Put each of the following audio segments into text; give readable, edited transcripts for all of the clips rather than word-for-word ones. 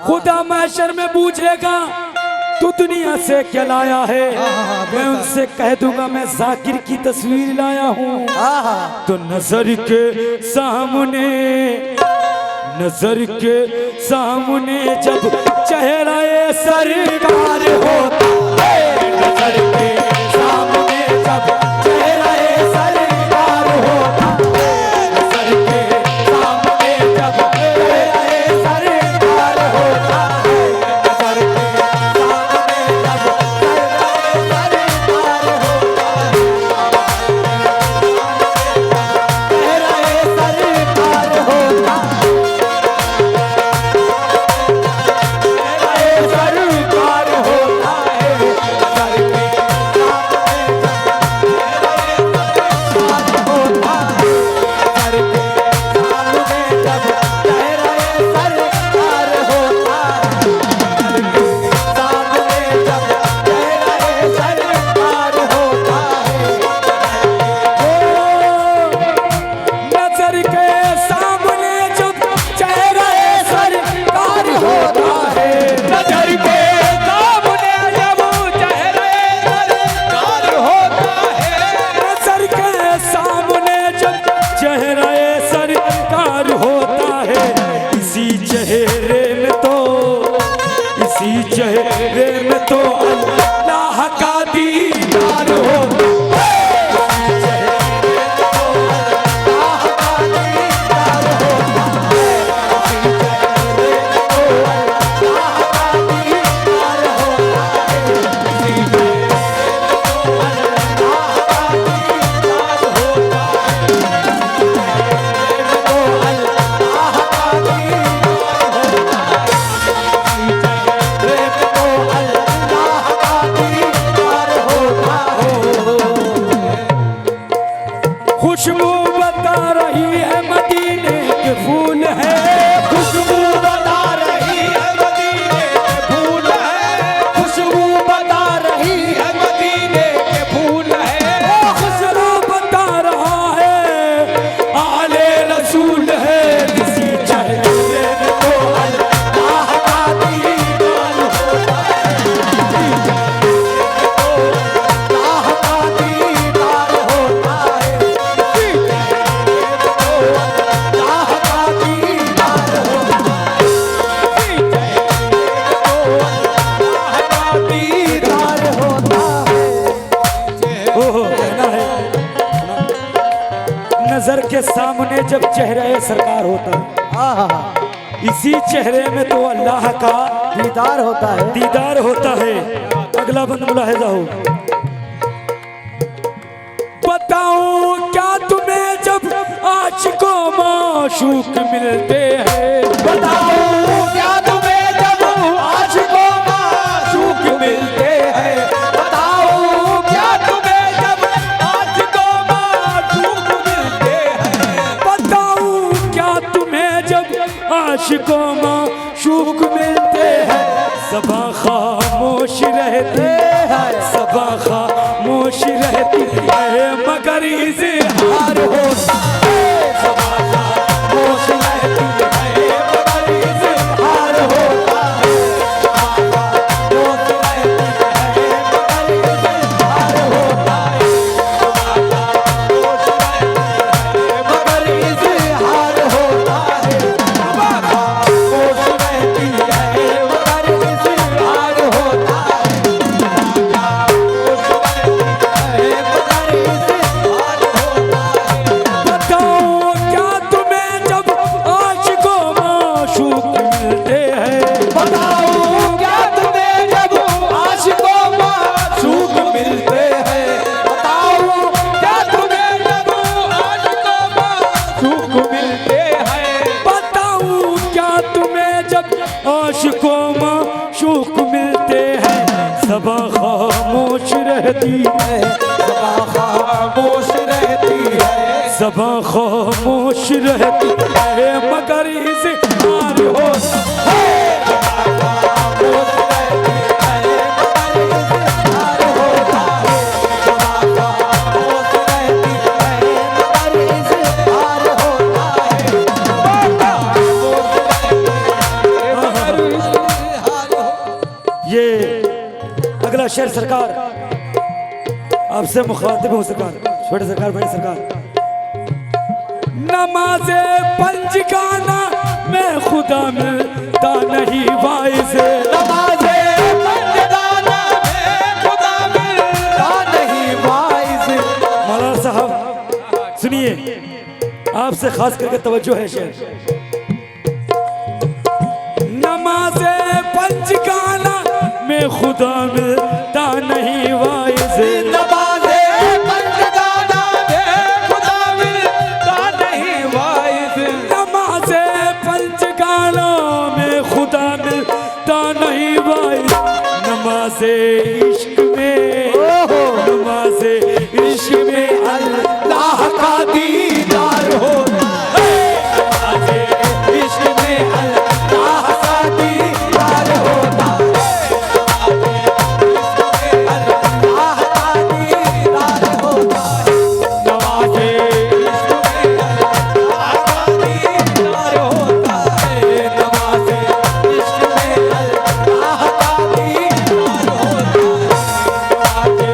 खुदा महशर में पूछेगा तू दुनिया से क्या लाया है, मैं उनसे कह दूंगा मैं जाकिर की तस्वीर लाया हूँ। तो नजर के सामने जब चेहरा सरकार होता है, नजर के सामने जब चेहरा सरकार होता है, नजर के सामने जब चेहरा सरकार होता है, नजर के सामने जब चेहरा सरकार होता है, चेहरे में तो अल्लाह का दीदार होता है, अल्लाह का दीदार होता है, अल्लाह का दीदार होता खुशबू बता रही है मदीने के फूल है, खुशबू बता रही है मदीने के फूल है, खुशबू बता रही है मदीने के फूल है, खुशबू बता रहा है आले रसूल है, किसी चेहरे में तो अल्लाह का दीदार होता है, अल्लाह का दीदार होता है, नजर के सामने जब चेहरा सरकार होता है, इसी चेहरे में तो अल्लाह का दीदार होता है। अगला बंद मुलाहिजा हो। बताऊं क्या तुम्हें जब आशिकों माशूक मिलते हैं, बताऊं क्या तुम्हें जब आशिकों माशूक मिलते हैं, बताऊं क्या तुम्हें जब आशिकों माशूक मिलते हैं, बताऊं क्या तुम्हें जब आशिकों माशूक मिलते हैं, सबा खामोश रहते हैं, सबा खामोश रहती है मगर इज़हार होता है, सबा खामोश रहती है मगर इज़हार होता है, सबा खामोश रहती है मगर इज़हार होता है, सबा खामोश रहती है मगर इज़हार होता है, सबा खामोश रहती है मगर इज़हार होता है, बताओ क्या तुम्हें जब आशिकों माशूक मिलते हैं, बताओ क्या तुम्हें जब आशिकों माशूक मिलते हैं, बताओ क्या तुम्हें जब आशिकों माशूक मिलते हैं, बताओ क्या तुम्हें जब आशिकों माशूक मिलते हैं, सबा खामोश रहती है, सबा खामोश रहती है, सबा खामोश रहती है मगर इज़हार होता है, सबा खामोश रहती है मगर इज़हार होता है, सबा खामोश रहती है मगर इज़हार होता है, सबा खामोश रहती है मगर अगला शेर सरकार आपसे मुखातिब हूँ सरकार, छोटे सरकार बड़े सरकार। नमाज़े पंजगाना में खुदा मिलता नहीं वाइज, नमाज़े पंजगाना में खुदा मिलता नहीं वाइज। मौलाना साहब सुनिए, आपसे खास करके तवज्जो है शेर। नमाज़े पंजगाना में खुदा मिलता नहीं वाइज, नमाज़े पंजगाना में खुदा मिलता नहीं वाइज। नमाज़े पंजगाना में खुदा मिलता नहीं वाइज। नमाज़े इश्क में, नमाज़े इश्क में अल्लाह का दीदार होता है। नमाज़े इश्क में अल्लाह का दीदार होता है। अल्लाह का दीदार होता है। नमाज़े इश्क में अल्लाह का दीदार होता है। नमाज़े इश्क में अल्लाह का दीदार होता है।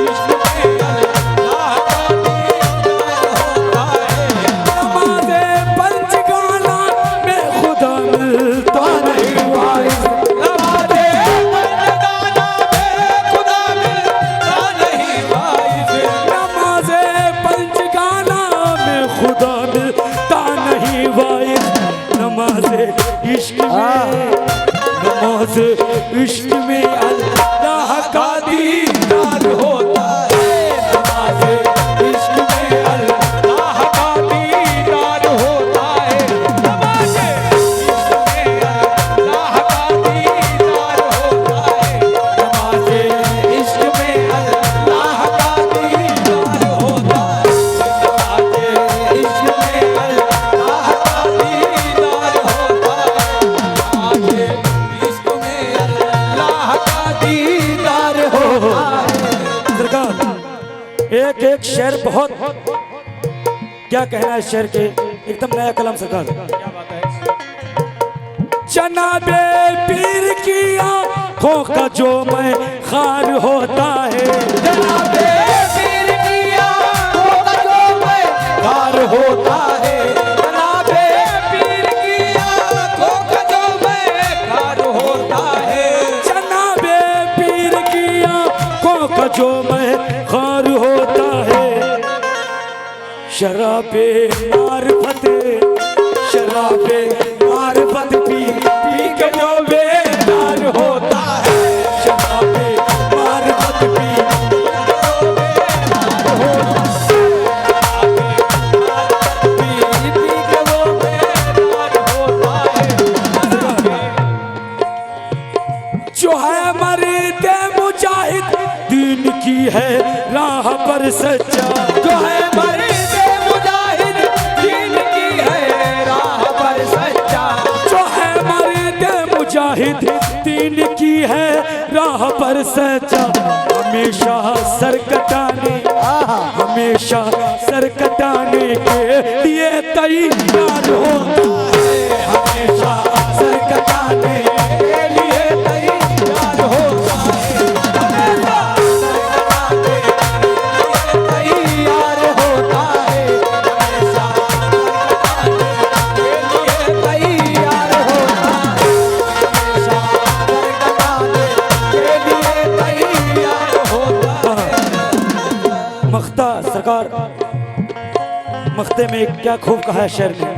इश्क में अल्लाह का दीदार होता है। नमाज़े पंजगाना में खुदा मिलता नहीं वाइज। नमाज़े पंजगाना में खुदा मिलता नहीं वाइज। नमाज़े पंजगाना में खुदा मिलता नहीं वाइज। नमाज़े इश्क में, नमाज़े इश्क में अल्लाह का दीदार होता है। नमाज़े इश्क में अल्लाह का दीदार होता है। नमाज़े इश्क में अल्लाह का दीदार होता है। नमाज़े इश्क में अल्लाह का दीदार होता है। नमाज़े इश्क में अल्लाह का दीदार होता है। सरकार एक एक शेर बहुत, क्या कहना है शेर के, एकदम नया कलम सरकार। जनाबे पीर की आंखों का जो मैं खार होता है। जनाबे पीर की आंखों का जो मैदार होता है। जनाबे पीर की आंखों का जो मैदार होता है। जनाबे पीर की आंखों का जो मैं खार होता है। शराबे मारफत, शराबे मारफत पी पी के जो बेदार होता है। शराबे मारफत पी पी के वो मैदार होता है। जो है मरीद मुजाहिद दीन की है राह पर सच्चा। जो है मरीद मुजाहिद दीन की है राह पर सच्चा। जो है मरीद मुजाहिद दीन की है राह पर सच्चा। हमेशा सर कटाने, हमेशा सर कटाने के लिए तैयार होता है। हमेशा सर कटाने के लिए तैयार होता है। हमेशा तैयार होता है। हमेशा के लिए तैयार होता है। हमेशा के लिए तैयार होता है। मख्ता सरकार, मख्ते में क्या खूब कहा है शेर ने।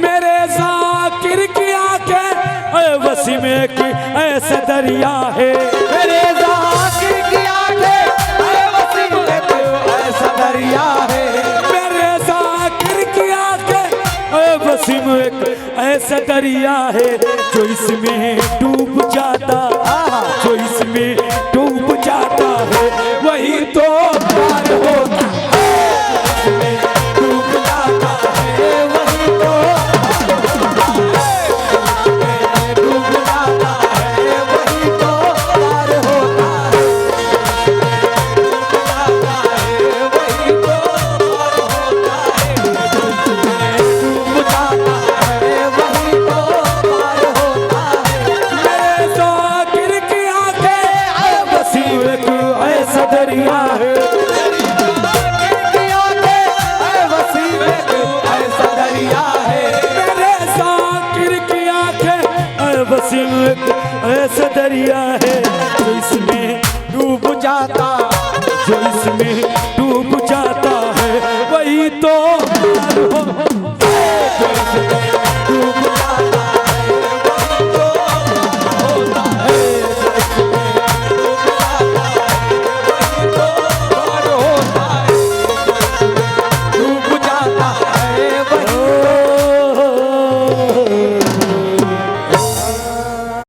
मेरे जाकिर की आंखें ऐ वसीम की ऐसा दरिया है। मेरे जाकिर की आंखें ऐ वसीम की ऐसा दरिया है। मेरे जाकिर की आंखें ऐ वसीम एक ऐसा दरिया है। जो इसमें डूब जाता, जो इसमें डूब जाता है वही तो पार होता है। इसमें डूब जाता है वही तो डूब जाता है वही तो पार होता है। वही तो पार होता है। डूब जाता है वही तो पार होता है। मेरे जाकिर की उसमें डूब जाता है, वही तो